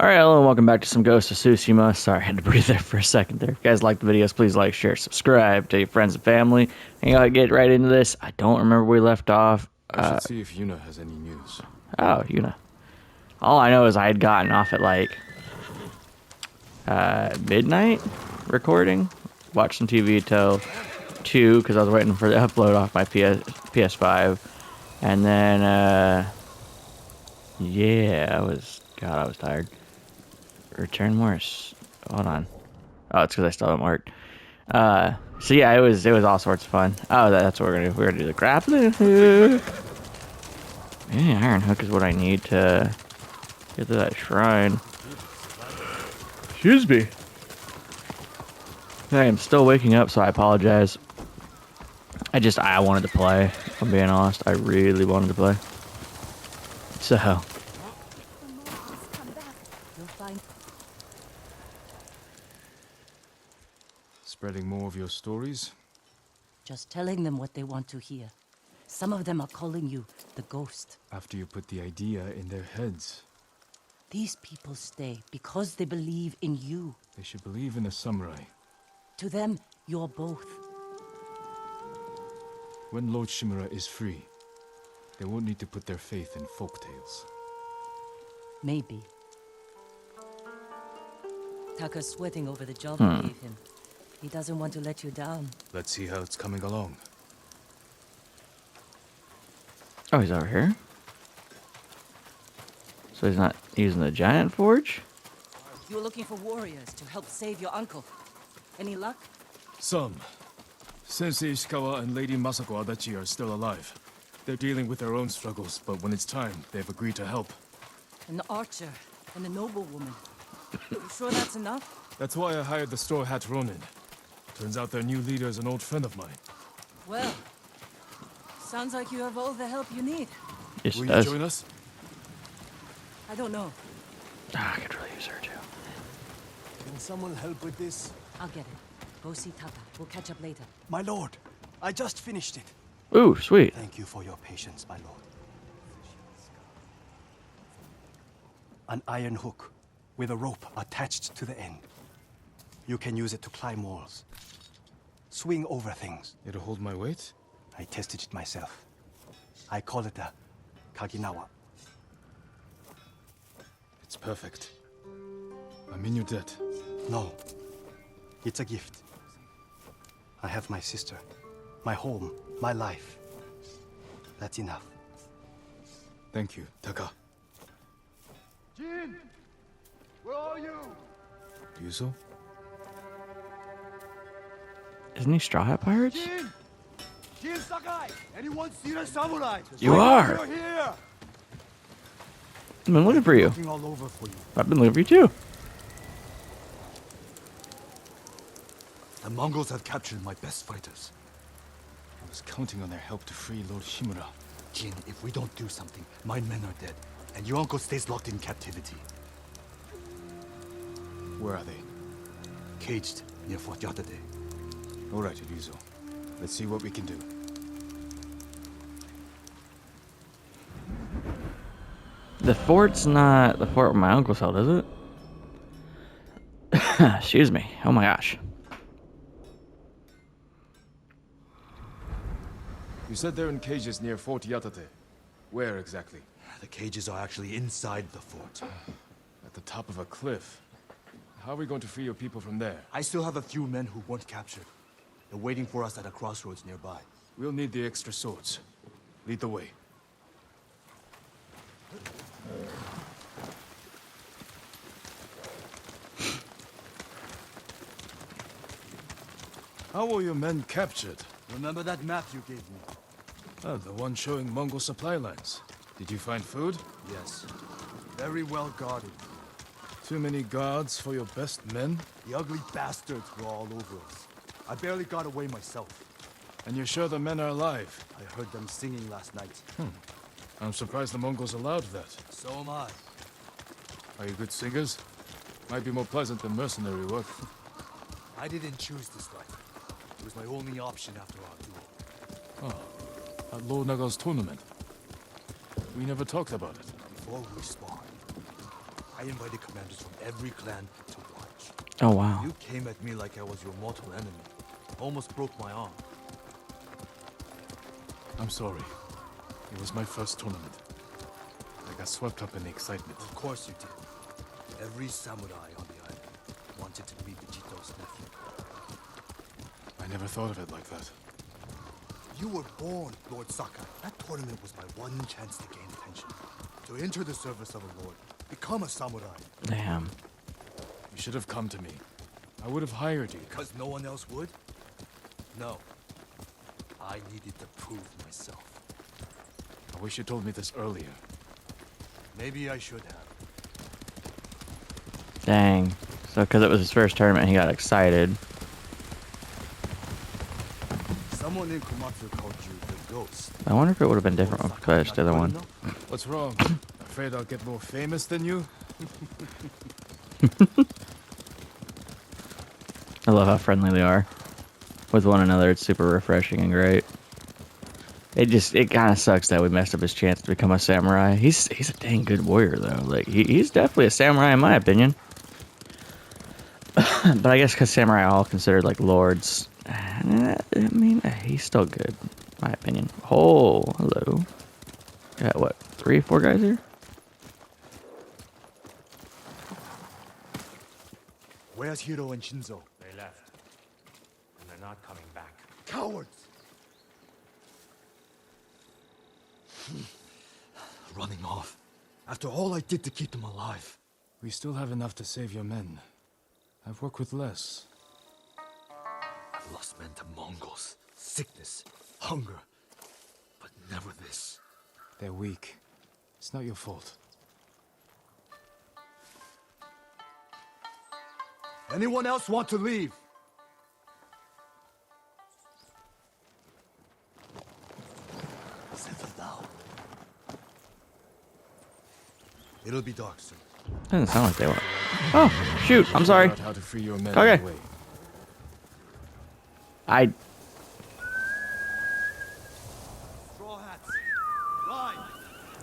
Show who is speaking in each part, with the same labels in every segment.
Speaker 1: Alright, hello and welcome back to some Ghost of Tsushima. Sorry, I had to breathe there for a second there. If you guys like the videos, please like, share, subscribe, tell your friends and family. And I'll get right into this. I don't remember where we left off.
Speaker 2: I should see if Yuna has any news.
Speaker 1: Oh, Yuna. All I know is I had gotten off at like midnight recording. Watched some TV till 2 because I was waiting for the upload off my PS5. And then, yeah, I was tired. Return Morse. Hold on. Oh, it's because I still haven't worked. So yeah, it was all sorts of fun. Oh, that's what we're gonna do. We're gonna do the grappling hook. Yeah, iron hook is what I need to get to that shrine. Excuse me. I am still waking up, so I apologize. I wanted to play. If I'm being honest, I really wanted to play. So.
Speaker 2: Spreading more of your stories?
Speaker 3: Just telling them what they want to hear. Some of them are calling you the ghost.
Speaker 2: After you put the idea in their heads.
Speaker 3: These people stay because they believe in you.
Speaker 2: They should believe in the samurai.
Speaker 3: To them, you're both.
Speaker 2: When Lord Shimura is free, they won't need to put their faith in folktales.
Speaker 3: Maybe. Taka's sweating over the job you gave him. He doesn't want to let you down.
Speaker 2: Let's see how it's coming along.
Speaker 1: Oh, he's over here. So he's not using the giant forge?
Speaker 3: You were looking for warriors to help save your uncle. Any luck?
Speaker 2: Some. Sensei Ishikawa and Lady Masako Adachi are still alive. They're dealing with their own struggles, but when it's time, they've agreed to help.
Speaker 3: An archer and a noblewoman. You sure that's enough?
Speaker 2: That's why I hired the Straw Hat Ronin. Turns out their new leader is an old friend of mine.
Speaker 3: Well, sounds like you have all the help you need.
Speaker 1: Yes,
Speaker 2: Will
Speaker 1: it
Speaker 2: you
Speaker 1: does.
Speaker 2: join us?
Speaker 3: I don't know.
Speaker 1: Ah, I could really use her too.
Speaker 4: Can someone help with this?
Speaker 3: I'll get it. Go see Taka. We'll catch up later.
Speaker 4: My lord, I just finished it.
Speaker 1: Ooh, sweet.
Speaker 4: Thank you for your patience, my lord. An iron hook with a rope attached to the end. You can use it to climb walls. Swing over things.
Speaker 2: It'll hold my weight?
Speaker 4: I tested it myself. I call it a Kaginawa.
Speaker 2: It's perfect. I'm in your debt.
Speaker 4: No, it's a gift. I have my sister, my home, my life. That's enough.
Speaker 2: Thank you, Taka.
Speaker 5: Jin! Where are you?
Speaker 2: Yuzo?
Speaker 1: Isn't he Straw Hat Pirates?
Speaker 5: Jin! Jin Sakai! Anyone seen a samurai?
Speaker 1: You are!
Speaker 5: You're here!
Speaker 1: I've been looking for you.
Speaker 5: Looking all over for you.
Speaker 1: I've been looking for you too.
Speaker 5: The Mongols have captured my best fighters.
Speaker 2: I was counting on their help to free Lord Shimura.
Speaker 5: Jin, if we don't do something, my men are dead, and your uncle stays locked in captivity.
Speaker 2: Where are they?
Speaker 5: Caged near Fort Yatate.
Speaker 2: All right, Ryuzo. Let's see what we can do.
Speaker 1: The fort's not the fort where my uncle's held, is it? Excuse me. Oh my gosh.
Speaker 2: You said they're in cages near Fort Yatate. Where exactly?
Speaker 5: The cages are actually inside the fort.
Speaker 2: At the top of a cliff. How are we going to free your people from there?
Speaker 5: I still have a few men who weren't captured. They're waiting for us at a crossroads nearby.
Speaker 2: We'll need the extra swords. Lead the way. How were your men captured?
Speaker 5: Remember that map you gave me?
Speaker 2: Oh, the one showing Mongol supply lines. Did you find food?
Speaker 5: Yes. Very well guarded.
Speaker 2: Too many guards for your best men?
Speaker 5: The ugly bastards were all over us. I barely got away myself.
Speaker 2: And you're sure the men are alive?
Speaker 5: I heard them singing last night.
Speaker 2: I'm surprised the Mongols allowed that.
Speaker 5: So am I.
Speaker 2: Are you good singers? Might be more pleasant than mercenary work.
Speaker 5: I didn't choose this life. It was my only option after our duel.
Speaker 2: At Lord Naga's tournament. We never talked about it.
Speaker 5: Before we sparred, I invited commanders from every clan to watch.
Speaker 1: Oh, wow.
Speaker 5: You came at me like I was your mortal enemy. Almost broke my arm.
Speaker 2: I'm sorry. It was my first tournament. I got swept up in the excitement.
Speaker 5: Of course you did. Every samurai on the island wanted to meet Vegito's nephew.
Speaker 2: I never thought of it like that.
Speaker 5: You were born, Lord Sakai. That tournament was my one chance to gain attention. To enter the service of a lord. Become a samurai.
Speaker 1: Damn.
Speaker 2: You should have come to me. I would have hired you.
Speaker 5: Because no one else would? No. I needed to prove myself.
Speaker 2: I wish you told me this earlier.
Speaker 5: Maybe I should have.
Speaker 1: Dang. So, because it was his first tournament, he got excited.
Speaker 5: Someone in Komatsu called you the Ghost.
Speaker 1: I wonder if it would have been different if I touched the other one.
Speaker 2: What's wrong? Afraid I'll get more famous than you?
Speaker 1: I love how friendly they are with one another. It's super refreshing and great. It kind of sucks that we messed up his chance to become a samurai. He's a dang good warrior though. Like he's definitely a samurai in my opinion. But I guess because samurai are all considered like lords. I mean, he's still good, in my opinion. Oh, hello. Got what, 3, 4 guys here?
Speaker 5: Where's Hiro and Shinzo?
Speaker 6: They left. And they're not coming back.
Speaker 5: Cowards! Running off. After all I did to keep them alive.
Speaker 2: We still have enough to save your men. I've worked with less.
Speaker 5: I've lost men to Mongols, sickness, hunger. But never this.
Speaker 2: They're weak. It's not your fault.
Speaker 5: Anyone else want to leave? Settle down. It'll be dark soon.
Speaker 1: Doesn't sound like they want. Oh, shoot. I'm sorry.
Speaker 2: Figure out how to free your men
Speaker 1: Okay.
Speaker 2: away.
Speaker 5: Straw hats. Line.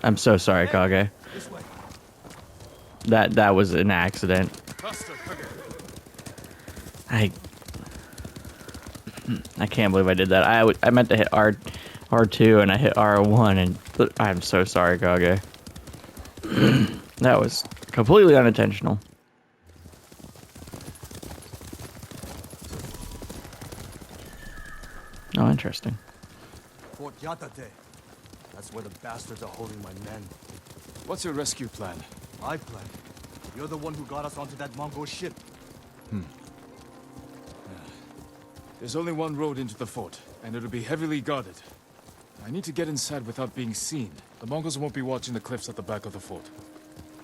Speaker 1: I'm so sorry, Kage.
Speaker 5: This way.
Speaker 1: That was an accident.
Speaker 2: Faster, Kage.
Speaker 1: I can't believe I did that. I meant to hit R2 and I hit R1 and I'm so sorry, Kage. That was completely unintentional. Oh, interesting.
Speaker 5: Fort Yatate. That's where the bastards are holding my men.
Speaker 2: What's your rescue plan?
Speaker 5: I planned. You're the one who got us onto that Mongol ship.
Speaker 2: There's only one road into the fort, and it'll be heavily guarded. I need to get inside without being seen. The Mongols won't be watching the cliffs at the back of the fort.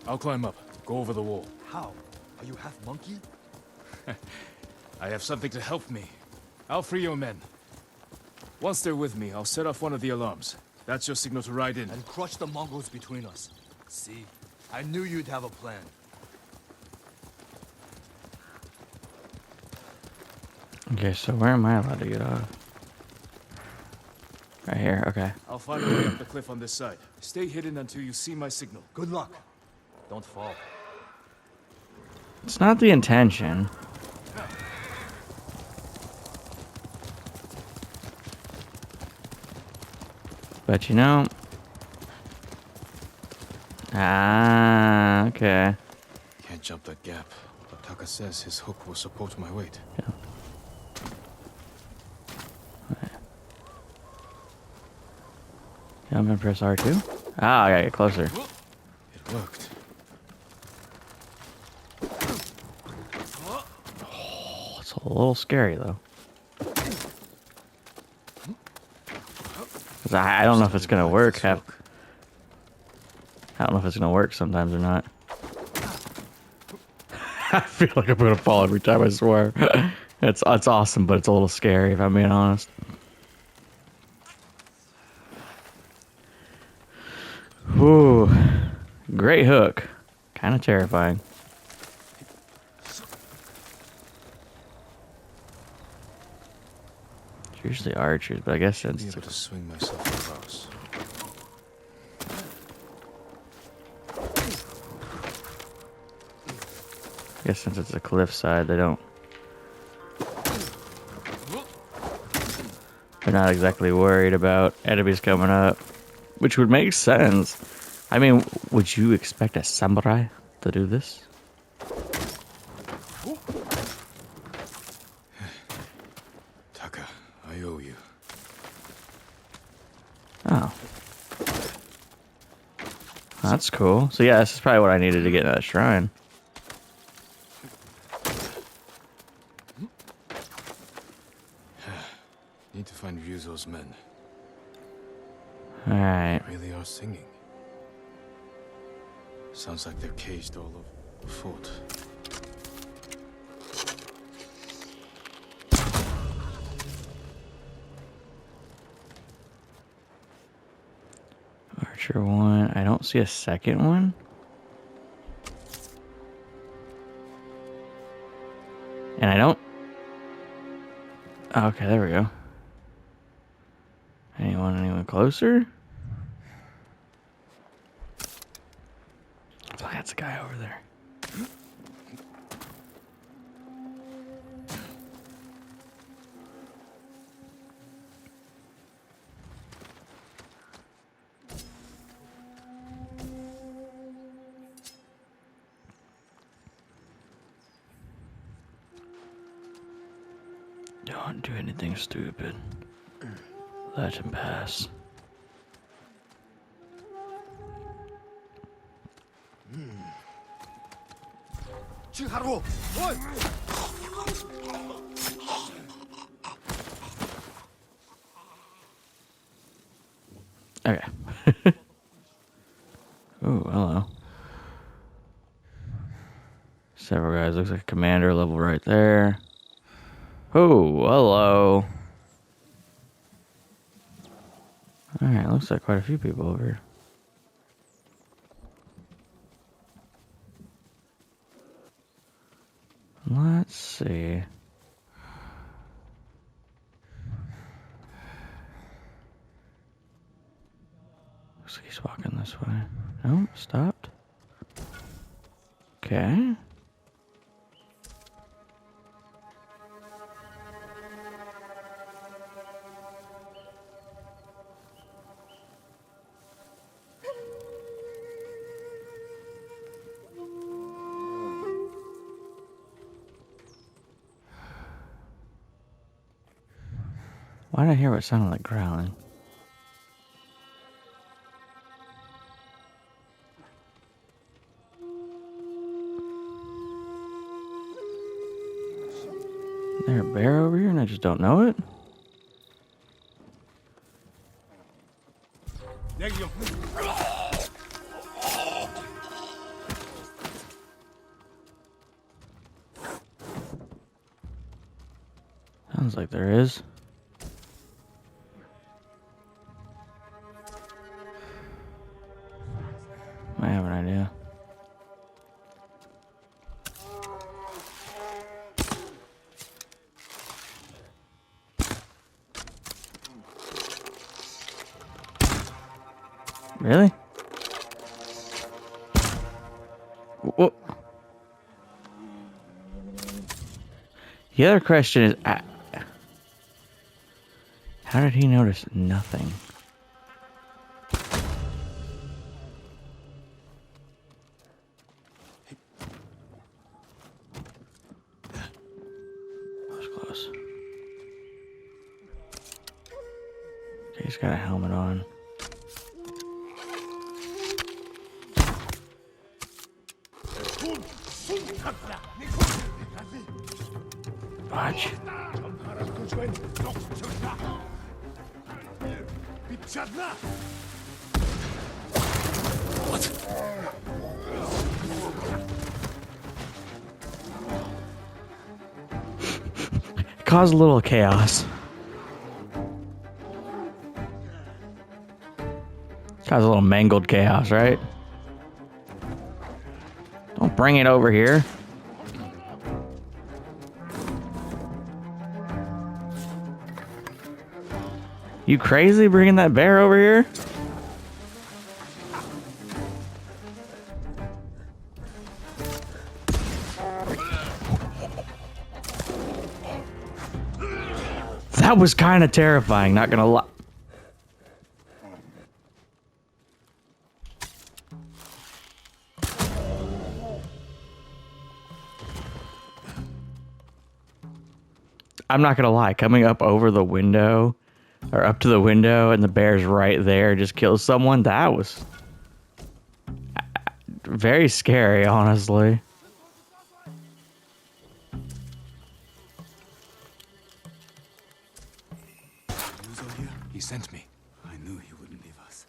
Speaker 2: I'll climb up, go over the wall.
Speaker 5: How? Are you half monkey?
Speaker 2: I have something to help me. I'll free your men. Once they're with me, I'll set off one of the alarms. That's your signal to ride in.
Speaker 5: And crush the Mongols between us. See? I knew you'd have a plan.
Speaker 1: Okay, so where am I allowed to get off? Right here, okay.
Speaker 2: I'll find a way up the cliff on this side. Stay hidden until you see my signal.
Speaker 5: Good luck. Don't fall.
Speaker 1: It's not the intention. But you know... Ah, okay.
Speaker 2: Can't jump that gap. But Taka says his hook will support my weight.
Speaker 1: Yeah. I'm gonna press R2. Ah, I gotta get closer.
Speaker 2: It worked.
Speaker 1: Oh, it's a little scary though. 'Cause I don't know if it's gonna work. I don't know if it's gonna work sometimes or not. I feel like I'm gonna fall every time, I swear. It's awesome, but it's a little scary if I'm being honest. Whew. Great hook. Kind of terrifying. It's usually archers, but I guess
Speaker 2: I'll
Speaker 1: since
Speaker 2: be
Speaker 1: it's
Speaker 2: able to swing myself across.
Speaker 1: I guess since it's a cliffside, they don't. They're not exactly worried about enemies coming up, which would make sense. I mean, would you expect a samurai to do this?
Speaker 2: Taka, I owe you.
Speaker 1: Oh. That's cool. So yeah, this is probably what I needed to get in that shrine.
Speaker 2: Need to find Ryuzo's men.
Speaker 1: Alright.
Speaker 2: They really are singing. Sounds like they're caged all over the fort.
Speaker 1: Archer one. I don't see a second one. And I don't... Oh, okay, there we go. Anyone closer? Oh, that's a guy over there. Don't do anything stupid. Let him pass. Okay. Oh, hello. Several guys. Looks like a commander level right there. Oh, hello. Alright, looks like quite a few people over here. Let's see. Looks like he's walking this way. No, stopped. Okay. Why did I hear what sounded like growling? Is there a bear over here and I just don't know it? Sounds like there is. I have an idea. Really? Whoa. The other question is, how did he notice nothing? That was close. Okay, he's got a helmet on. Watch. Cause a little chaos. Cause a little mangled chaos, right? Don't bring it over here. You crazy bringing that bear over here? That was kind of terrifying, not gonna lie. I'm not gonna lie, coming up over the window, or up to the window, and the bear's right there, just kills someone, that was very scary, honestly.
Speaker 2: He sent me.
Speaker 5: I knew he wouldn't leave us.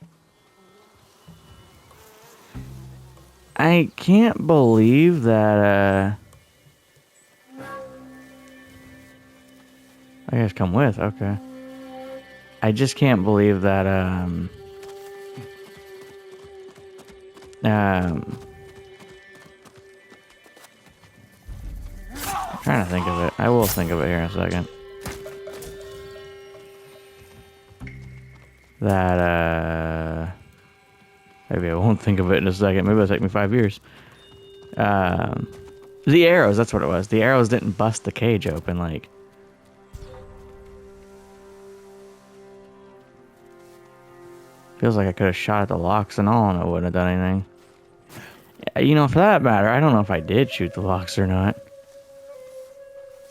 Speaker 1: I can't believe that, I guess come with, okay. I just can't believe that, I'm trying to think of it. I will think of it here in a second. That, maybe I won't think of it in a second. Maybe it'll take me 5 years. The arrows, that's what it was. The arrows didn't bust the cage open, like. Feels like I could have shot at the locks and all and it wouldn't have done anything. You know, for that matter, I don't know if I did shoot the locks or not.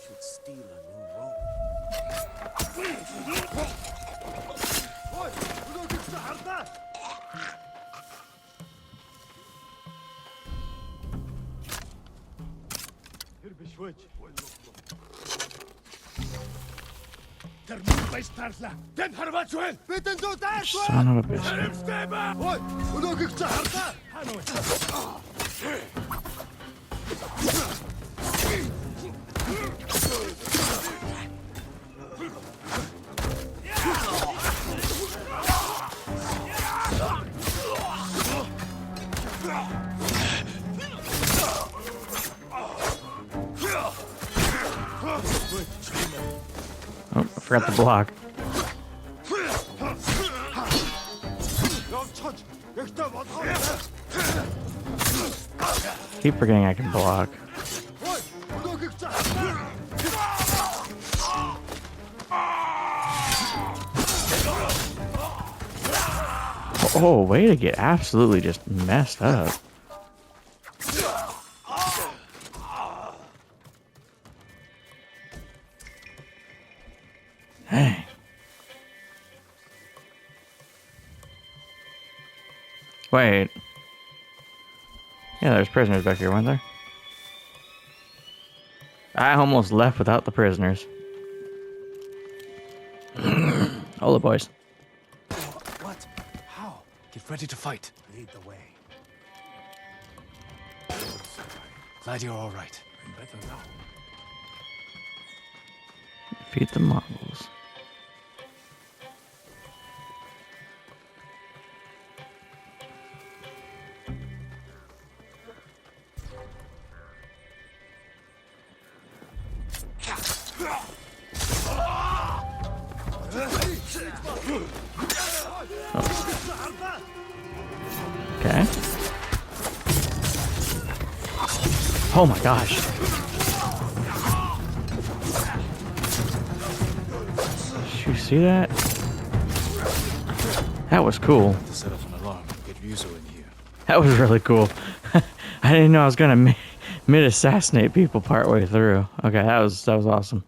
Speaker 5: Should steal a new robe.
Speaker 1: Son of a bitch. Oh, I forgot the block. Keep forgetting I can block. Oh, way to get absolutely just messed up. Dang. Wait. Yeah, there's prisoners back here, weren't there? I almost left without the prisoners. Hold it, boys.
Speaker 2: What? How? Get ready to fight.
Speaker 5: Lead the way.
Speaker 2: Glad you're all right.
Speaker 5: Better now.
Speaker 1: Defeat the Mongols. Okay. Oh my gosh. Did you see that? That was cool.
Speaker 2: To set off an alarm, get Ryuzo in here.
Speaker 1: That was really cool. I didn't know I was gonna mid-assassinate people partway through. Okay, that was awesome.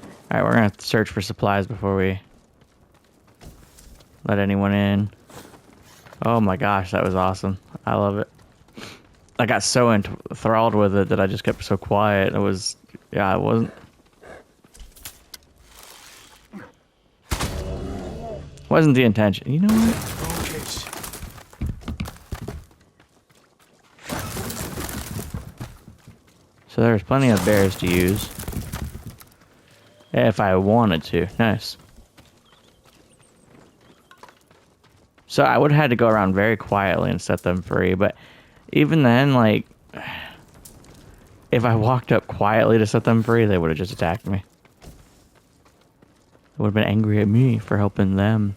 Speaker 1: All right, we're gonna have to search for supplies before we let anyone in. Oh my gosh, that was awesome. I love it. I got so enthralled with it that I just kept so quiet. It was, yeah, it wasn't the intention. You know what? So there's plenty of bears to use. If I wanted to. Nice. So I would have had to go around very quietly and set them free, but even then, like, if I walked up quietly to set them free, they would have just attacked me. They would have been angry at me for helping them.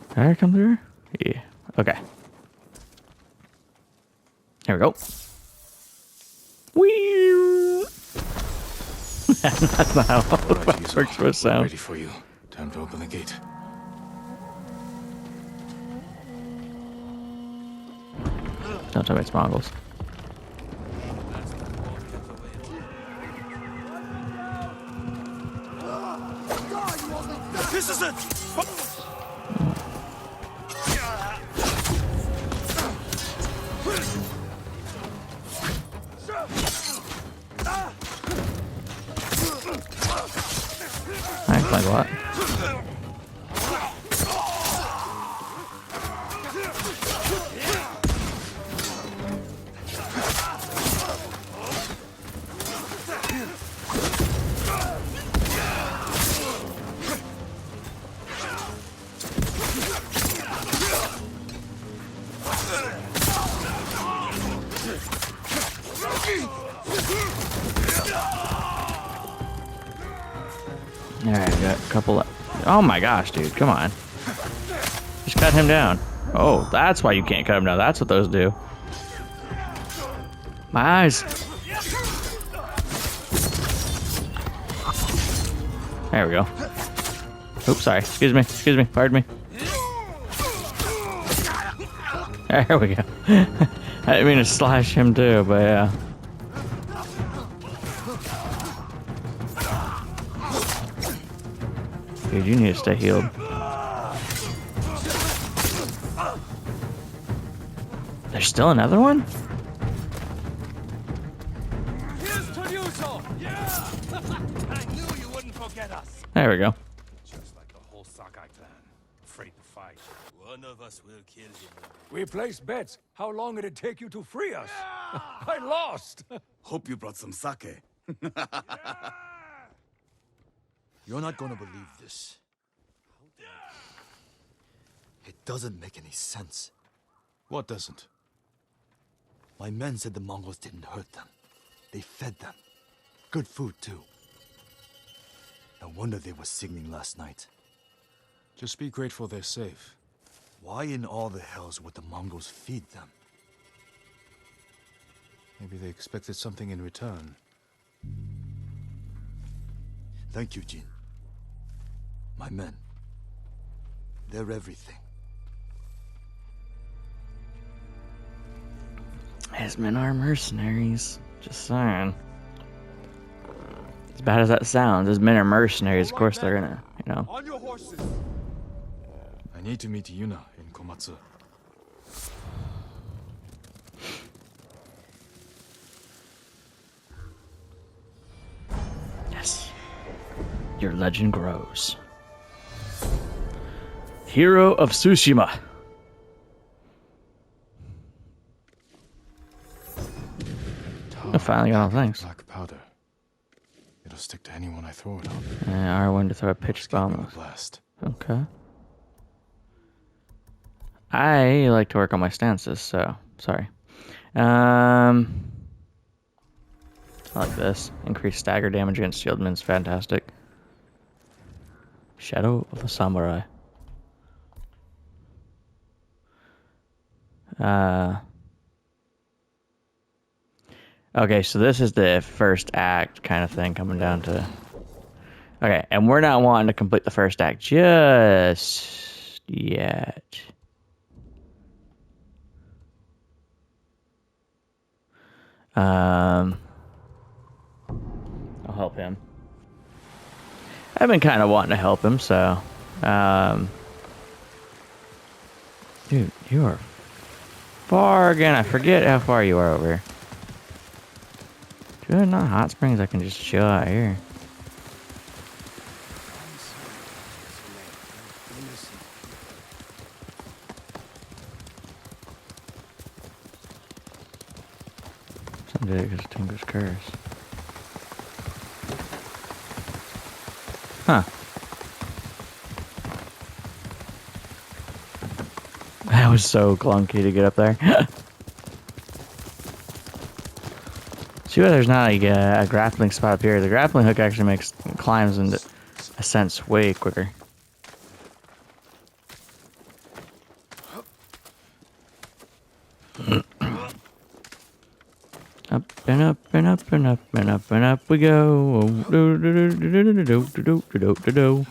Speaker 1: Did I come through? Yeah. Okay. Here we go. Whee! That's not how
Speaker 2: All right,
Speaker 1: it
Speaker 2: Yuzo,
Speaker 1: works with
Speaker 2: we're
Speaker 1: sound.
Speaker 2: ready for you. Time to open the gate.
Speaker 1: Don't tell me it's Mongols.
Speaker 4: This is it!
Speaker 1: Thanks, like what? Alright, we got a couple of... Oh my gosh, dude, come on. Just cut him down. Oh, that's why you can't cut him down. That's what those do. My eyes. There we go. Oops, sorry. Excuse me. Excuse me. Pardon me. There we go. I didn't mean to slash him too, but yeah. Dude, you need to stay healed. There's still another one?
Speaker 4: Here's to you, so. Yeah! I knew you wouldn't forget us.
Speaker 1: There we go.
Speaker 6: Just like the whole Sakai clan. Afraid to fight.
Speaker 4: One of us will kill him.
Speaker 7: We placed bets. How long it'd take you to free us? I lost.
Speaker 5: Hope you brought some sake. You're not gonna believe this. It doesn't make any sense.
Speaker 2: What doesn't?
Speaker 5: My men said the Mongols didn't hurt them. They fed them. Good food, too. No wonder they were singing last night.
Speaker 2: Just be grateful they're safe.
Speaker 5: Why in all the hells would the Mongols feed them?
Speaker 2: Maybe they expected something in return.
Speaker 5: Thank you, Jin. My men. They're everything.
Speaker 1: His men are mercenaries. Just saying. As bad as that sounds, his men are mercenaries. Of course they're gonna, you know.
Speaker 4: On your horses.
Speaker 2: I need to meet Yuna in Komatsu.
Speaker 1: Yes. Your legend grows. Hero of Tsushima. I finally got all things.
Speaker 2: Black powder. It'll stick to anyone I throw it on.
Speaker 1: R1 to throw a pitch bomb.
Speaker 2: Blast.
Speaker 1: Okay. I like to work on my stances, so sorry. I like this. Increased stagger damage against shieldmen is fantastic. Shadow of the Samurai. Okay, so this is the first act kind of thing coming down to... Okay, and we're not wanting to complete the first act just yet. I'll help him. I've been kind of wanting to help him, so... Dude, you are far again. I forget how far you are over here. Do you have not hot springs? I can just chill out here. Some did it because Tinker's curse. Huh. That was so clunky to get up there. See why there's not a grappling spot up here. The grappling hook actually makes climbs into ascents way quicker. Up and up and up and up and up and up we go. Do, do, do, do, do, do, do, do, do, do, do.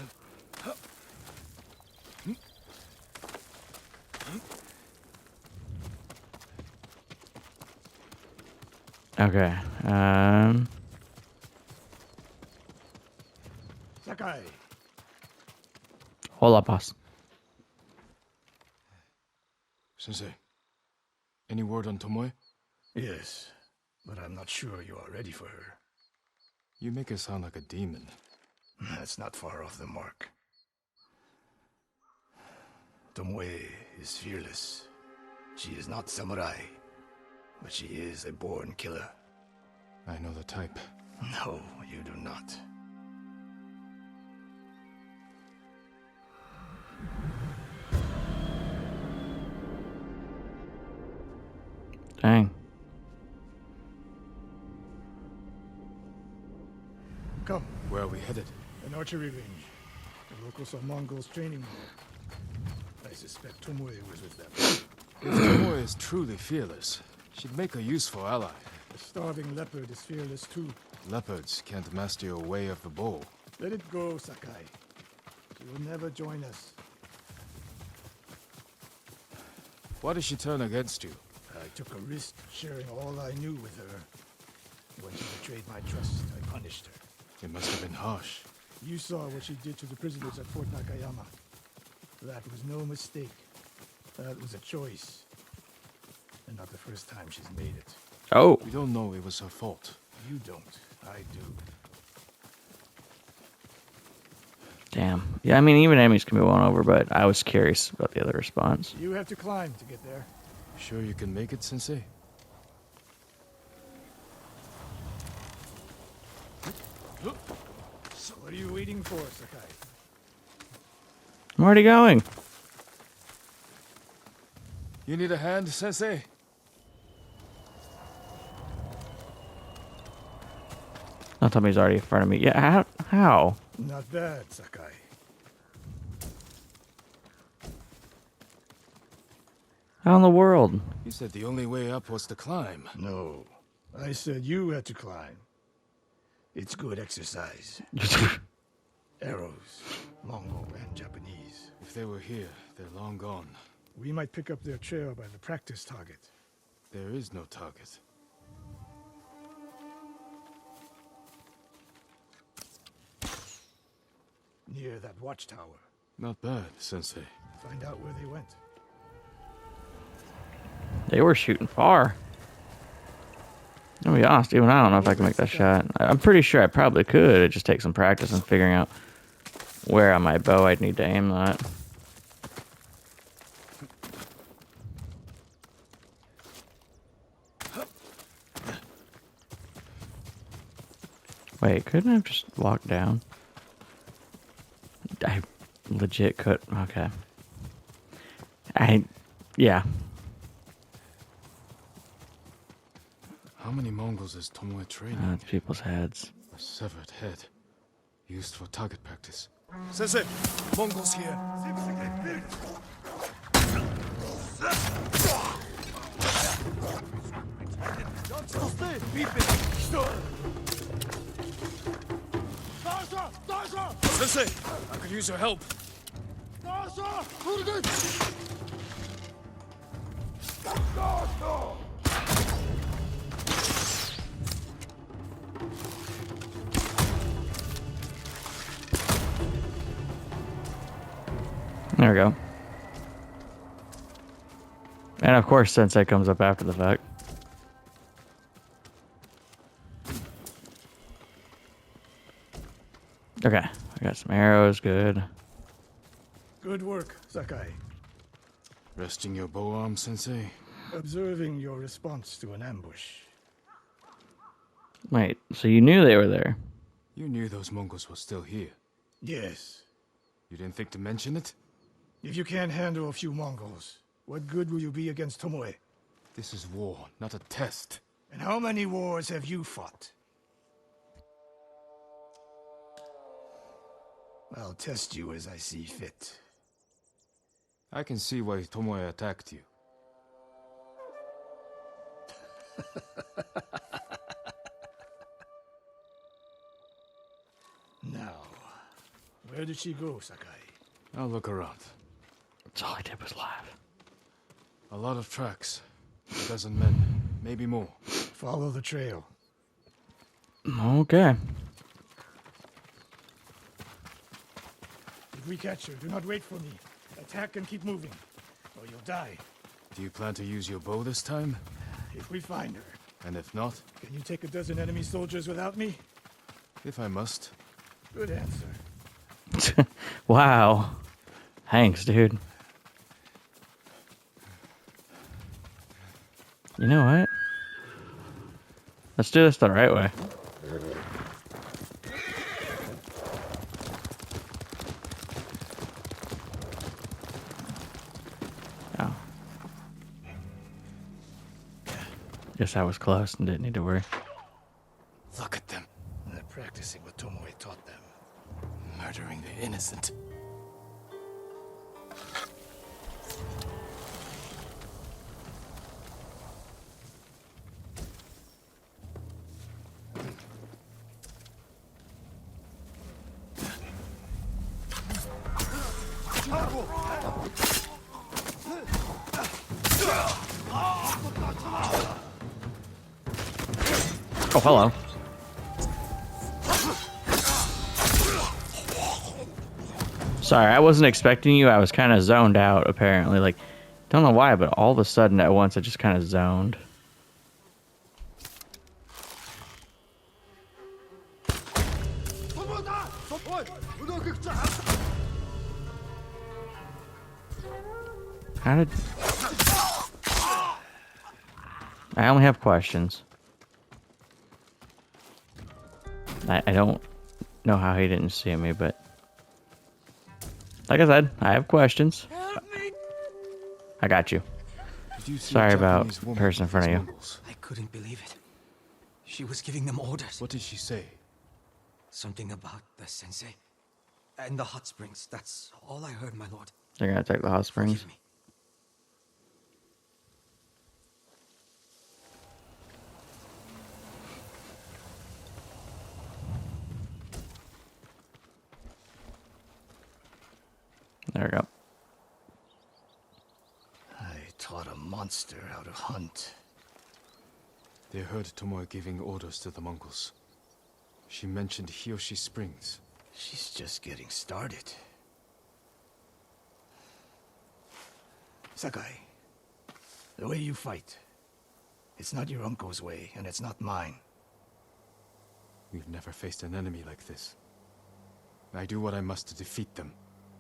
Speaker 1: Okay.
Speaker 7: Sakai.
Speaker 1: Hola, boss.
Speaker 2: Sensei, any word on Tomoe?
Speaker 7: Yes, but I'm not sure you are ready for her.
Speaker 2: You make her sound like a demon.
Speaker 7: That's not far off the mark. Tomoe is fearless. She is not samurai, but she is a born killer.
Speaker 2: I know the type.
Speaker 7: No, you do not.
Speaker 1: Dang.
Speaker 7: Come,
Speaker 2: Where are we headed?
Speaker 7: an archery range. The locals are Mongols training there. I suspect Tomoe was with them.
Speaker 2: If Tomoe is truly fearless, she'd make a useful ally.
Speaker 7: The starving leopard is fearless too.
Speaker 2: Leopards can't master your way of the bow.
Speaker 7: Let it go, Sakai. She will never join us.
Speaker 2: Why did she turn against you?
Speaker 7: I took a risk sharing all I knew with her. When she betrayed my trust, I punished her.
Speaker 2: It must have been harsh.
Speaker 7: You saw what she did to the prisoners at Fort Nakayama. That was no mistake. That was a choice. And not the first time she's made it.
Speaker 1: Oh.
Speaker 2: We don't know it was her fault.
Speaker 7: You don't. I do.
Speaker 1: Damn. Yeah, I mean, even enemies can be won over, but I was curious about the other response.
Speaker 7: You have to climb to get there.
Speaker 2: Sure you can make it, Sensei?
Speaker 7: So what are you waiting for, Sakai?
Speaker 1: I'm already going.
Speaker 2: You need a hand, Sensei?
Speaker 1: Don't tell me he's already in front of me. Yeah, how?
Speaker 7: Not bad, Sakai.
Speaker 1: How in the world?
Speaker 2: You said the only way up was to climb.
Speaker 7: No. I said you had to climb. It's good exercise. Arrows, Mongol and Japanese.
Speaker 2: If they were here, they're long gone.
Speaker 7: We might pick up their trail by the practice target.
Speaker 2: There is no target.
Speaker 7: Near that watchtower.
Speaker 2: Not bad, Sensei.
Speaker 7: Find out where they went.
Speaker 1: They were shooting far. I'll be honest, even I don't know if I can make that shot. I'm pretty sure I probably could. It just takes some practice and figuring out where on my bow I'd need to aim that. Wait, couldn't I have just walked down? I legit could. Okay. Yeah.
Speaker 2: How many Mongols is Tomoe training?
Speaker 1: It's people's heads.
Speaker 2: A severed head. Used for target practice.
Speaker 4: Sensei, Mongols here.
Speaker 2: Sensei! I could use your help.
Speaker 1: There we go. And of course, Sensei comes up after the fact. Okay, I got some arrows, good.
Speaker 7: Good work, Sakai.
Speaker 2: Resting your bow arm, Sensei?
Speaker 7: Observing your response to an ambush.
Speaker 1: Wait, so you knew they were there?
Speaker 2: You knew those Mongols were still here.
Speaker 7: Yes.
Speaker 2: You didn't think to mention it?
Speaker 7: If you can't handle a few Mongols, what good will you be against Tomoe?
Speaker 2: This is war, not a test.
Speaker 7: And how many wars have you fought? I'll test you as I see fit.
Speaker 2: I can see why Tomoe attacked you.
Speaker 7: Where did she go, Sakai?
Speaker 2: I'll look around.
Speaker 1: That's all I did was laugh.
Speaker 2: A lot of tracks. A dozen men, maybe more.
Speaker 7: Follow the trail.
Speaker 1: Okay.
Speaker 7: If we catch her, do not wait for me. Attack and keep moving, or you'll die.
Speaker 2: Do you plan to use your bow this time?
Speaker 7: If we find her,
Speaker 2: And if not,
Speaker 7: can you take a dozen enemy soldiers without me?
Speaker 2: if I must.
Speaker 7: Good answer.
Speaker 1: Wow. Thanks, dude. You know what? Let's do this the right way. Oh. Guess I was close and didn't need to worry.
Speaker 2: Look at them,
Speaker 7: They're practicing what Tomoe taught them.
Speaker 2: murdering the innocent.
Speaker 1: Oh, hello. Sorry, I wasn't expecting you. I was kind of zoned out, apparently. Like, don't know why, but all of a sudden at once I just kind of zoned. How did... I only have questions. I don't know how he didn't see me, but... Like I said, I have questions. I got you.
Speaker 2: Did you see
Speaker 1: Sorry
Speaker 2: a
Speaker 1: about
Speaker 2: Japanese woman
Speaker 1: person in
Speaker 2: with
Speaker 1: front of
Speaker 2: these
Speaker 1: you.
Speaker 2: Mongols?
Speaker 4: I couldn't believe it. She was giving them orders.
Speaker 2: What did she say?
Speaker 4: Something about the sensei and the hot springs. That's all I heard, my lord.
Speaker 1: They're gonna take the hot springs.
Speaker 4: Forgive me.
Speaker 1: There we go.
Speaker 7: I taught a monster how to hunt.
Speaker 2: They heard Tomoe giving orders to the Mongols. She mentioned Hiyoshi Springs.
Speaker 7: She's just getting started. Sakai, the way you fight, it's not your uncle's way, and it's not mine.
Speaker 2: We've never faced an enemy like this. I do what I must to defeat them.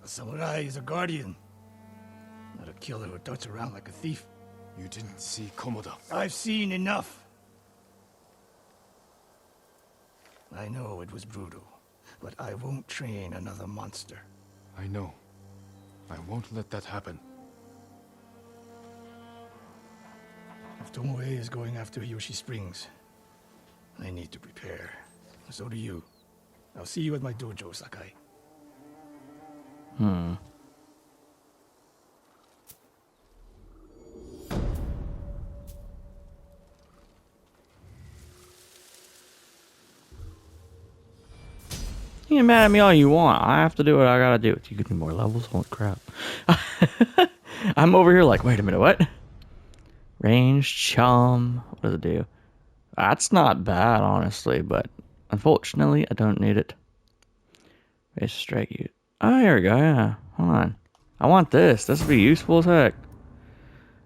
Speaker 7: A samurai is a guardian, not a killer who darts around like a thief.
Speaker 2: You didn't see Komoda.
Speaker 7: I've seen enough. I know it was brutal, but I won't train another monster.
Speaker 2: I know. I won't let that happen.
Speaker 7: If Tomoe is going after Hiyoshi Springs, I need to prepare. So do you. I'll see you at my dojo, Sakai.
Speaker 1: You can mad at me all you want. I have to do what I gotta do. You give me more levels? Holy crap. I'm over here like, wait a minute, what? Range, chum. What does it do? That's not bad, honestly, but unfortunately, I don't need it. Base strike you. Oh, here we go, yeah. Hold on. I want this. This would be useful as heck.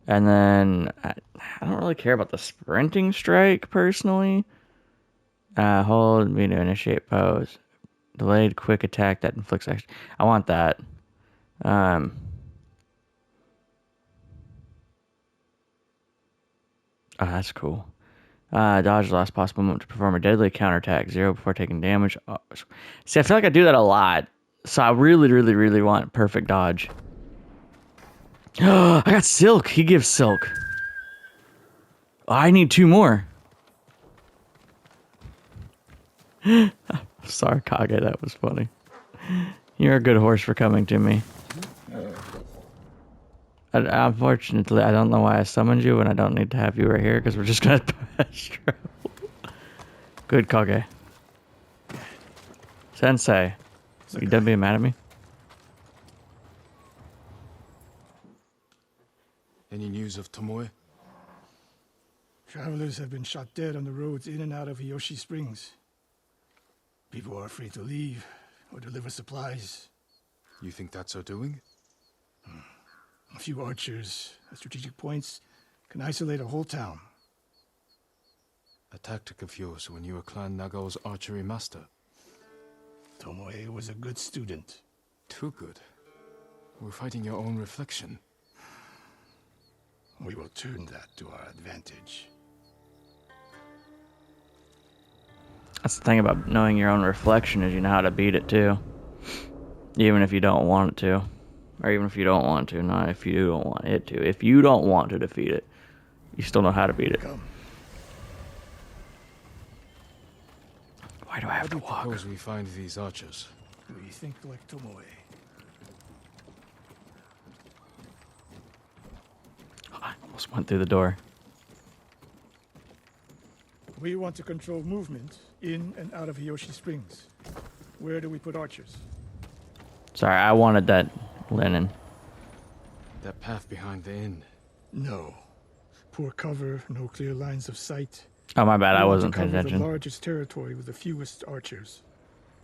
Speaker 1: And then, I don't really care about the sprinting strike, personally. Hold me to initiate pose. Delayed quick attack that inflicts action. I want that. Oh, that's cool. Dodge the last possible moment to perform a deadly counterattack. 0 before taking damage. Oh. See, I feel like I do that a lot. So I really, really, really want perfect dodge. I got silk. He gives silk. Oh, I need 2 more. Sorry, Kage. That was funny. You're a good horse for coming to me. Unfortunately, I don't know why I summoned you and I don't need to have you right here because we're just going to pass travel. Good, Kage. Sensei. You done being mad at me?
Speaker 2: Any news of Tomoe?
Speaker 7: Travelers have been shot dead on the roads in and out of Hiyoshi Springs. People are afraid to leave or deliver supplies.
Speaker 2: You think that's her doing?
Speaker 7: A few archers at strategic points can isolate a whole town.
Speaker 2: A tactic of yours when you were Clan Nagao's archery master.
Speaker 7: Tomoe was a good student.
Speaker 2: Too good. We're fighting your own reflection.
Speaker 7: We will turn that to our advantage.
Speaker 1: That's the thing about knowing your own reflection is you know how to beat it too. Even if you don't want it to. Or even if you don't want to. Not if you don't want it to. If you don't want to defeat it, you still know how to beat it.
Speaker 7: Come.
Speaker 1: Why do I have to walk?
Speaker 2: Suppose we find these archers.
Speaker 7: We think like Tomoe.
Speaker 1: I almost went through the door.
Speaker 7: We want to control movement in and out of Hiyoshi Springs. Where do we put archers?
Speaker 1: Sorry, I wanted that linen.
Speaker 2: That path behind the inn.
Speaker 7: No. Poor cover, no clear lines of sight.
Speaker 1: Oh, my bad. I
Speaker 7: We want
Speaker 1: wasn't
Speaker 7: to
Speaker 1: paying
Speaker 7: cover
Speaker 1: attention.
Speaker 7: the largest territory with the fewest archers.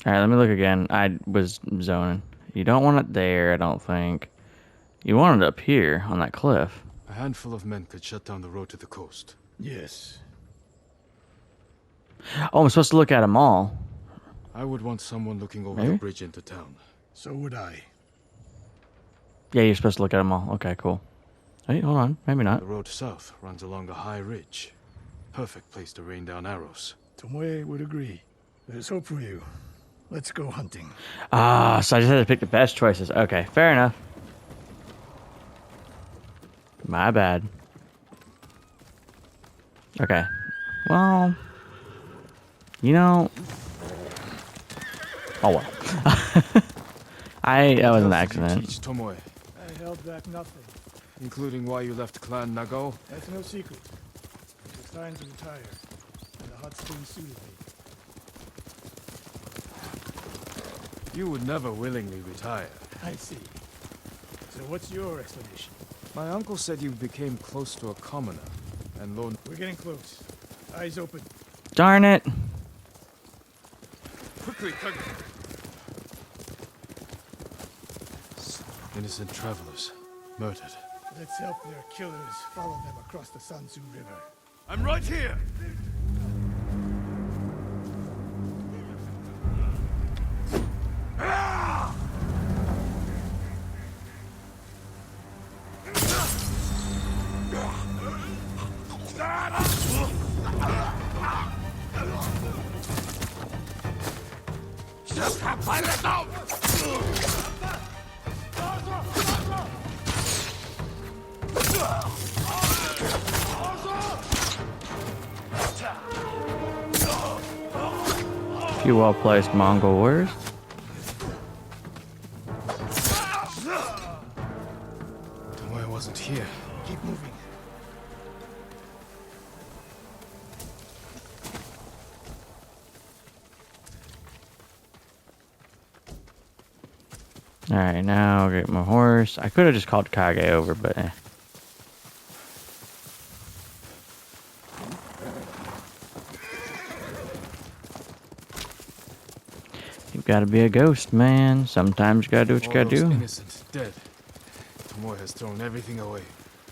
Speaker 1: Alright, let me look again. I was zoning. You don't want it there, I don't think. You want it up here on that cliff.
Speaker 2: A handful of men could shut down the road to the coast.
Speaker 7: Yes.
Speaker 1: Oh, I'm supposed to look at them all.
Speaker 2: I would want someone looking over
Speaker 1: Maybe?
Speaker 2: the bridge into town.
Speaker 7: So would I.
Speaker 1: Yeah, you're supposed to look at them all. Okay, cool. Hey, hold on. Maybe not.
Speaker 2: The road south runs along a high ridge. Perfect place to rain down arrows.
Speaker 7: Tomoe would agree. There's hope for you. Let's go hunting.
Speaker 1: Ah, so I just had to pick the best choices. Okay, fair enough. My bad. Okay. Well, you know. Oh well. That was an accident.
Speaker 2: Teach Tomoe,
Speaker 7: I held back nothing.
Speaker 2: including why you left Clan Nagao.
Speaker 7: That's no secret. It was time to retire, and the hot spring suited me.
Speaker 2: You would never willingly retire.
Speaker 7: I see. So what's your explanation?
Speaker 2: My uncle said you became close to a commoner, and loaned.
Speaker 7: We're getting close. Eyes open.
Speaker 1: Darn it.
Speaker 2: Quickly, innocent travelers, murdered.
Speaker 7: Let's help their killers follow them across the Sansu River.
Speaker 2: I'm right here!
Speaker 1: Few well-placed Mongol warriors.
Speaker 2: Tomoe wasn't here.
Speaker 7: Keep moving.
Speaker 1: Alright, now I'll get my horse. I could have just called Kage over, but eh. You've got to be a ghost, man. Sometimes you gotta do what you
Speaker 2: All
Speaker 1: gotta
Speaker 2: those
Speaker 1: do.
Speaker 2: innocents dead. Tomoe has thrown everything away.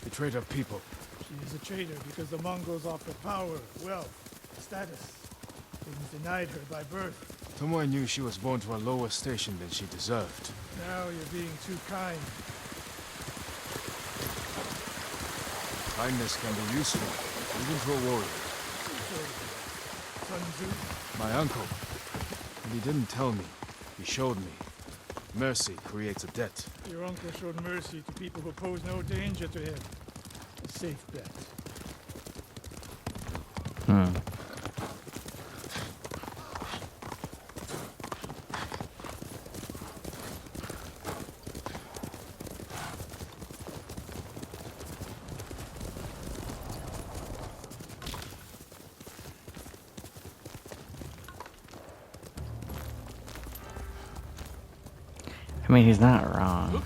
Speaker 2: Betrayed our people.
Speaker 7: She is a traitor because the Mongols offer power, wealth, status. Things denied her by birth.
Speaker 2: Tomoe knew she was born to a lower station than she deserved.
Speaker 7: Now you're being too kind.
Speaker 2: Kindness can be useful, even to a warrior.
Speaker 7: Sun Tzu?
Speaker 2: My uncle. And he didn't tell me. He showed me. Mercy creates a debt.
Speaker 7: Your uncle showed mercy to people who pose no danger to him. A safe bet.
Speaker 1: Hmm. I mean, he's not wrong.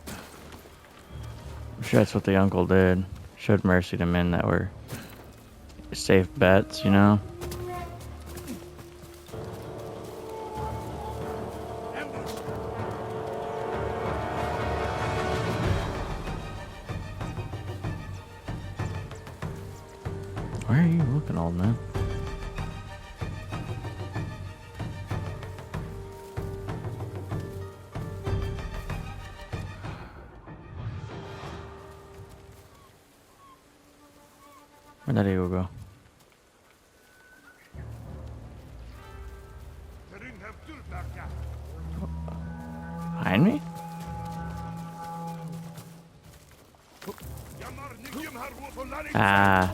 Speaker 1: I'm sure that's what the uncle did. Showed mercy to men that were safe bets, you know? Where are you looking, old man? Where'd that eagle go? Behind me? Ah.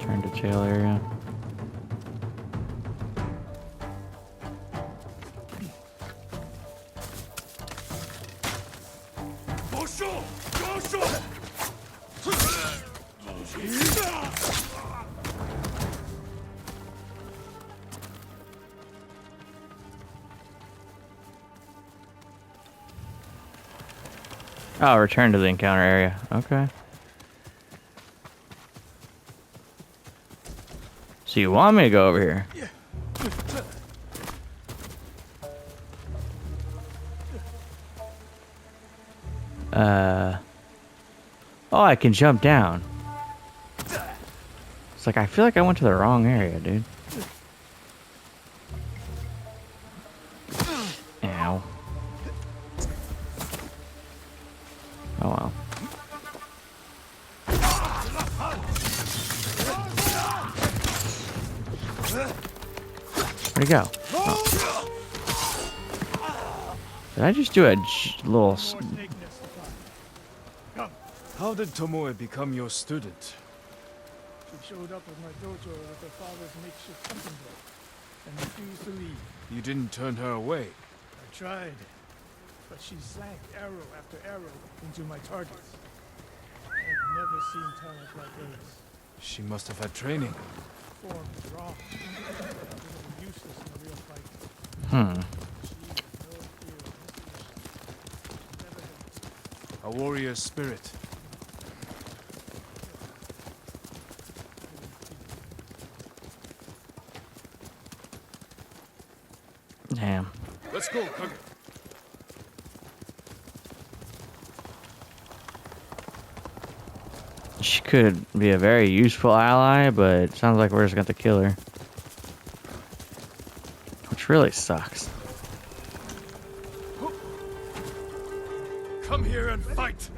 Speaker 1: Turn to jail area. Oh, return to the encounter area. Okay. So you want me to go over here? Oh, I can jump down. It's like, I feel like I went to the wrong area, dude. Ow. Oh well. Where'd he go? Oh. Did I just do a little...
Speaker 2: How did Tomoe become your student?
Speaker 7: She showed up at my dojo with her father's makeshift hunting bow and refused to leave.
Speaker 2: You didn't turn her away.
Speaker 7: I tried, but she sank arrow after arrow into my targets. I've never seen talent like hers.
Speaker 2: She must have had training.
Speaker 7: Form is wrong. It would be useless in a real fight.
Speaker 1: Hmm.
Speaker 7: She has no fear of misdirection. Never did.
Speaker 2: A warrior's spirit.
Speaker 1: Damn.
Speaker 2: Let's go, Kage.
Speaker 1: She could be a very useful ally, but it sounds like we're just going to kill her. Which really sucks.
Speaker 2: Come here and fight!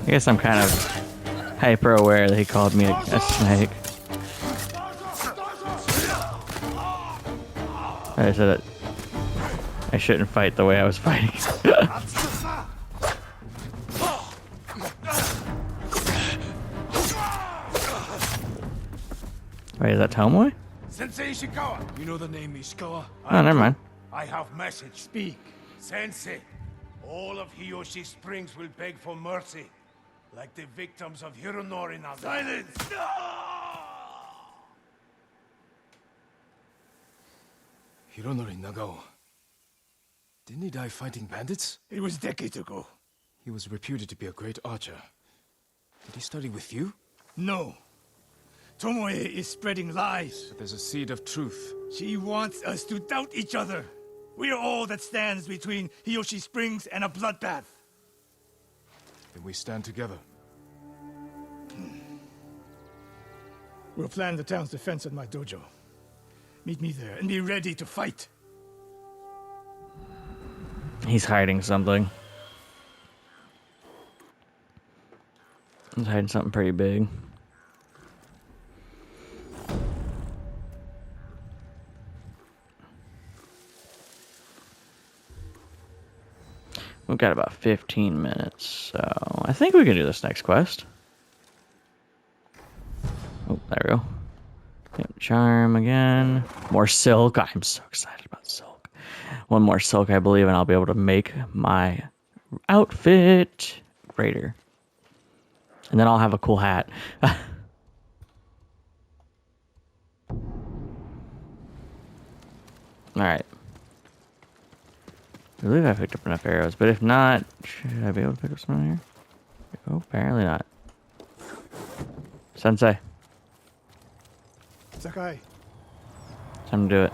Speaker 1: I guess I'm kind of hyper aware that he called me a snake. I said that I shouldn't fight the way I was fighting. Wait, is that Tomoe?
Speaker 6: Sensei Ishikawa!
Speaker 2: You know the name Ishikawa?
Speaker 1: Oh, never mind.
Speaker 6: I have message.
Speaker 7: Speak.
Speaker 6: Sensei, all of Hiyoshi Springs will beg for mercy, like the victims of Hironori Naga. Silence!
Speaker 2: Hironori Nagao. Didn't he die fighting bandits?
Speaker 7: It was decades ago.
Speaker 2: He was reputed to be a great archer. Did he study with you?
Speaker 7: No. Tomoe is spreading lies.
Speaker 2: But there's a seed of truth.
Speaker 7: She wants us to doubt each other. We are all that stands between Hiyoshi Springs and a bloodbath.
Speaker 2: Then we stand together.
Speaker 7: We'll plan the town's defense at my dojo. Meet me there and be ready to fight.
Speaker 1: He's hiding something. He's hiding something pretty big. We've got about 15 minutes, so I think we can do this next quest. Oh, there we go. Yep, charm again. More silk. I'm so excited about silk. One more silk, I believe, and I'll be able to make my outfit greater. And then I'll have a cool hat. Alright. I believe I picked up enough arrows, but if not, should I be able to pick up some here? Oh, apparently not. Sensei,
Speaker 7: Sakai,
Speaker 1: time to do it.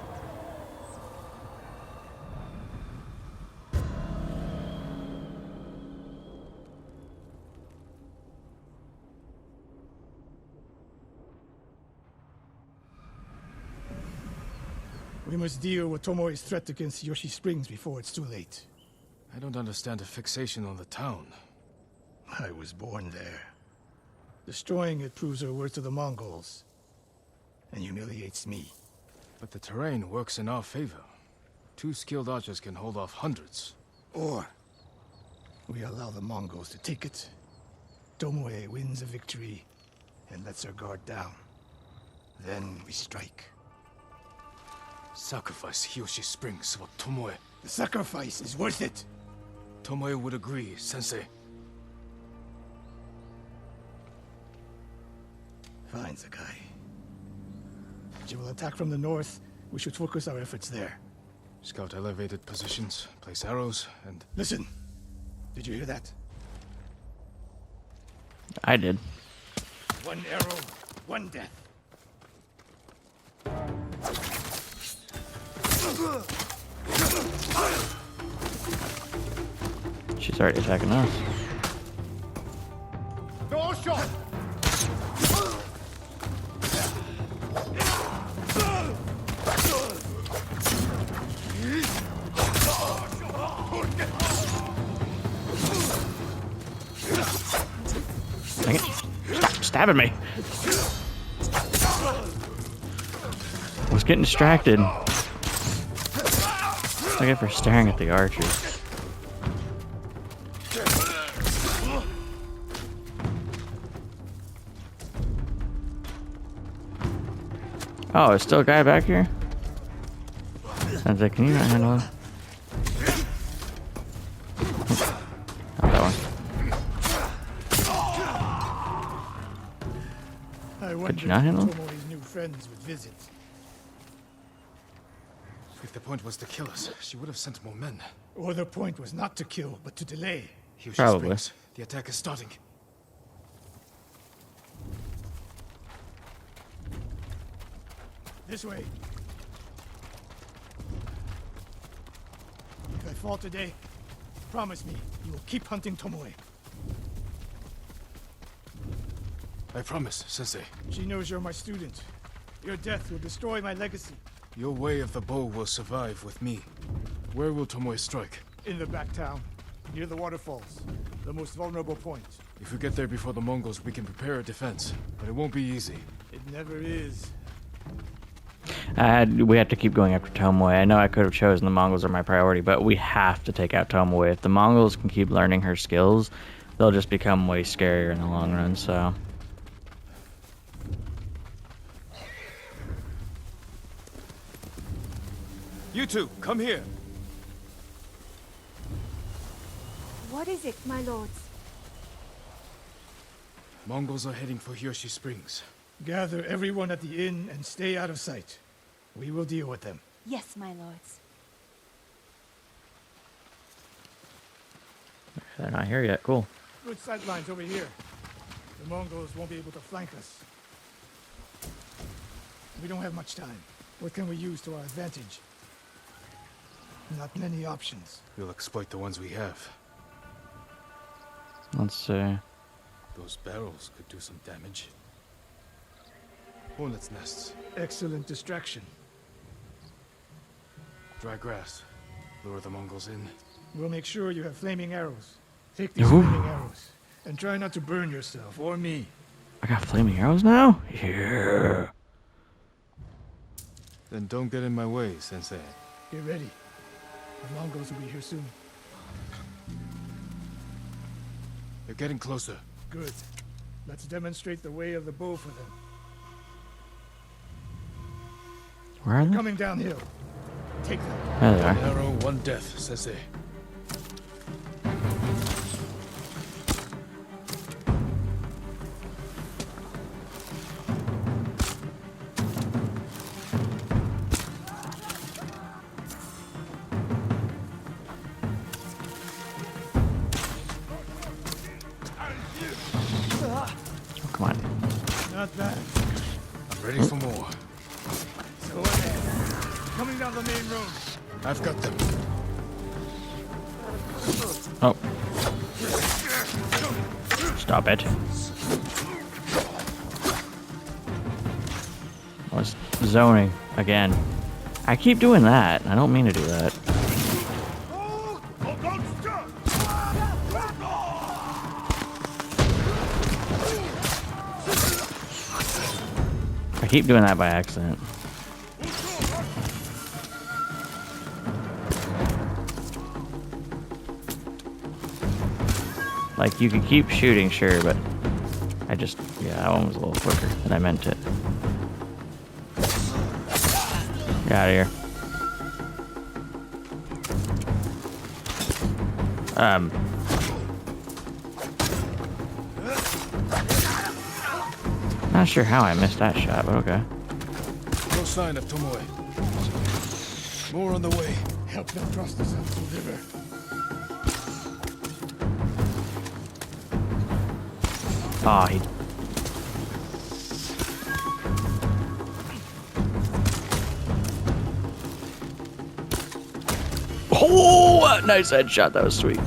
Speaker 7: we must deal with Tomoe's threat against Yoshi Springs before it's too late.
Speaker 2: I don't understand a fixation on the town.
Speaker 7: I was born there. Destroying it proves her worth to the Mongols, and humiliates me.
Speaker 2: But the terrain works in our favor. 2 skilled archers can hold off hundreds.
Speaker 7: Or we allow the Mongols to take it. Tomoe wins a victory and lets her guard down. Then we strike.
Speaker 2: Sacrifice Hiyoshi Springs for Tomoe.
Speaker 7: The sacrifice is worth it.
Speaker 2: Tomoe would agree, Sensei.
Speaker 7: Fine, Sakai. She will attack from the north. We should focus our efforts there.
Speaker 2: Scout elevated positions, place arrows, and...
Speaker 7: Listen. Did you hear that?
Speaker 1: I did.
Speaker 7: 1 arrow, 1 death.
Speaker 1: She's already attacking us.
Speaker 6: No shot!
Speaker 1: Dang it. Stop stabbing me. I was getting distracted. I get for staring at the archers. Oh, there's still a guy back here? Sounds like, can you not handle him? Not that one.
Speaker 7: I wonder
Speaker 1: you not handle him?
Speaker 7: if Tomoe's new friends would visit.
Speaker 2: If the point was to kill us, she would have sent more men.
Speaker 7: Or the point was not to kill, but to delay.
Speaker 2: Hiyoshi
Speaker 1: Probably.
Speaker 2: Springs. The attack is starting.
Speaker 7: This way. If I fall today, promise me you will keep hunting Tomoe.
Speaker 2: I promise, Sensei.
Speaker 7: She knows you're my student. Your death will destroy my legacy.
Speaker 2: Your way of the bow will survive with me. Where will Tomoe strike?
Speaker 7: In the back town, near the waterfalls, the most vulnerable point.
Speaker 2: If we get there before the Mongols, we can prepare a defense. But it won't be easy.
Speaker 7: It never is.
Speaker 1: We have to keep going after Tomoe. I know I could have chosen the Mongols are my priority, but we have to take out Tomoe. If the Mongols can keep learning her skills, they'll just become way scarier in the long run, so...
Speaker 2: You two, come here.
Speaker 8: What is it, my lords?
Speaker 2: Mongols are heading for Hiyoshi Springs.
Speaker 7: Gather everyone at the inn and stay out of sight. We will deal with them.
Speaker 8: Yes, my lords.
Speaker 1: They're not here yet. Cool.
Speaker 7: Good sight lines over here. The Mongols won't be able to flank us. We don't have much time. What can we use to our advantage? Not many options.
Speaker 2: We'll exploit the ones we have.
Speaker 1: Let's see.
Speaker 2: Those barrels could do some damage. Hornets' nests.
Speaker 7: Excellent distraction.
Speaker 2: Dry grass. Lure the Mongols in.
Speaker 7: We'll make sure you have flaming arrows. Take these
Speaker 1: Ooh.
Speaker 7: flaming arrows. And try not to burn yourself or me.
Speaker 1: I got flaming arrows now? Yeah.
Speaker 2: Then don't get in my way, Sensei.
Speaker 7: Get ready. The Mongols will be here soon.
Speaker 2: They're getting closer.
Speaker 7: Good. Let's demonstrate the way of the bow for them.
Speaker 1: Where are they?
Speaker 7: Coming downhill. Take them.
Speaker 1: There they are.
Speaker 2: One arrow, one death, Sensei.
Speaker 1: Oh, come on.
Speaker 7: Not bad.
Speaker 2: I'm ready for more.
Speaker 7: Go ahead. Coming down the main road.
Speaker 2: I've got them.
Speaker 1: Oh. Stop it. I was zoning again. I keep doing that. I don't mean to do that. I keep doing that by accident. Like, you could keep shooting, sure, but I just, yeah, that one was a little quicker than I meant it. Get out of here. Not sure how I missed that shot, but okay.
Speaker 2: No sign of Tomoe. More on the way.
Speaker 7: Help them cross the Sansu River.
Speaker 1: Ah, he... Oh, nice headshot. That was sweet.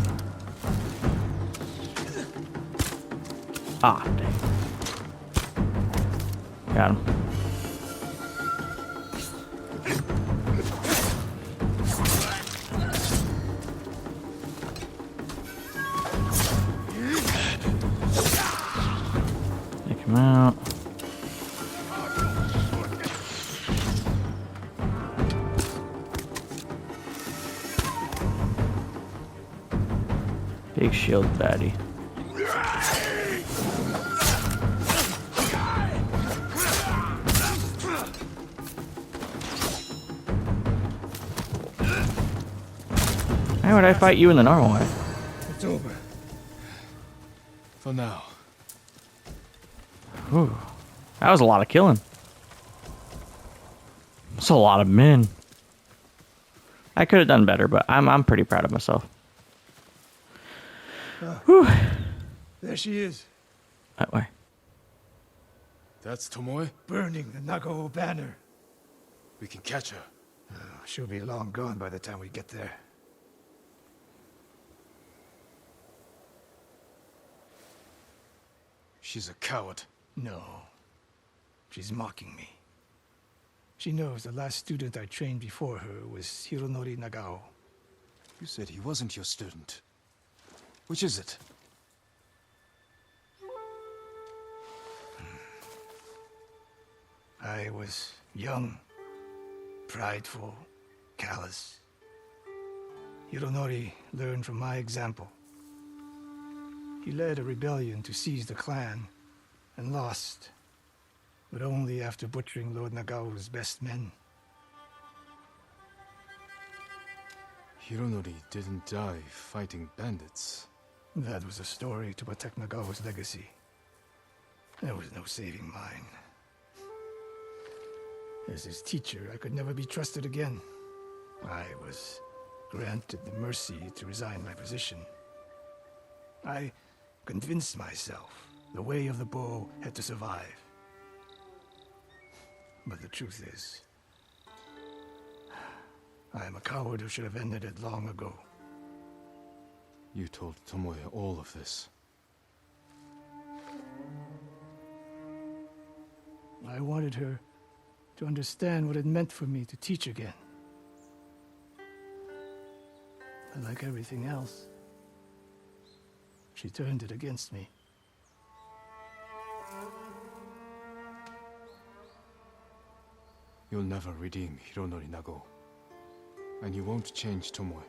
Speaker 1: Ah, dang. Got him. Take him out. Big shield baddie. Why would I fight you in the normal way?
Speaker 7: It's over.
Speaker 2: For now.
Speaker 1: Whew. That was a lot of killing. That's a lot of men. I could have done better, but I'm pretty proud of myself. Whew.
Speaker 7: There she is,
Speaker 1: That way.
Speaker 2: That's Tomoe?
Speaker 7: burning the Nagao banner.
Speaker 2: We can catch her.
Speaker 7: She'll be long gone by the time we get there.
Speaker 2: She's a coward.
Speaker 7: No. She's mocking me. She knows the last student I trained before her was Hironori Nagao.
Speaker 2: You said he wasn't your student. Which is it?
Speaker 7: I was young, prideful, callous. Hironori learned from my example. He led a rebellion to seize the clan, and lost, but only after butchering Lord Nagao's best men.
Speaker 2: Hironori didn't die fighting bandits.
Speaker 7: That was a story to protect Nagao's legacy. There was no saving mine. As his teacher, I could never be trusted again. I was granted the mercy to resign my position. I convinced myself the way of the bow had to survive. But the truth is, I am a coward who should have ended it long ago.
Speaker 2: You told Tomoe all of this.
Speaker 7: I wanted her to understand what it meant for me to teach again. But like everything else, she turned it against me.
Speaker 2: You'll never redeem Hironori Nagao. And you won't change Tomoe.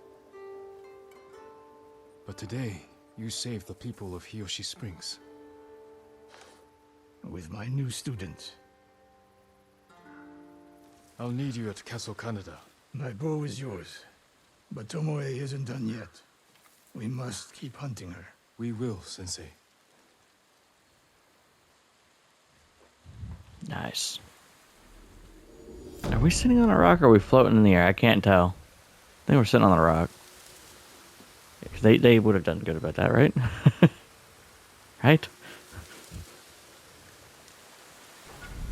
Speaker 2: But today, You saved the people of Hiyoshi Springs.
Speaker 7: With my new student.
Speaker 2: I'll need you at Castle Canada.
Speaker 7: My bow is yours. But Tomoe isn't done yet. We must keep hunting her.
Speaker 2: We will, Sensei.
Speaker 1: Nice. Are we sitting on a rock or are we floating in the air? I can't tell. I think we're sitting on a rock. They would have done good about that, right? Right?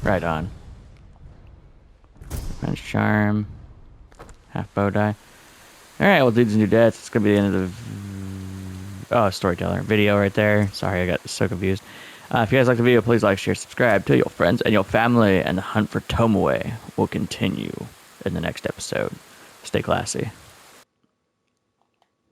Speaker 1: Right on. French charm. Half bow die. Alright, well, dudes and dudettes, it's gonna be the end of the storyteller video right there. Sorry, I got so confused. If you guys like the video, please like, share, subscribe, tell your friends and your family, and the hunt for Tomoe will continue in the next episode. Stay classy.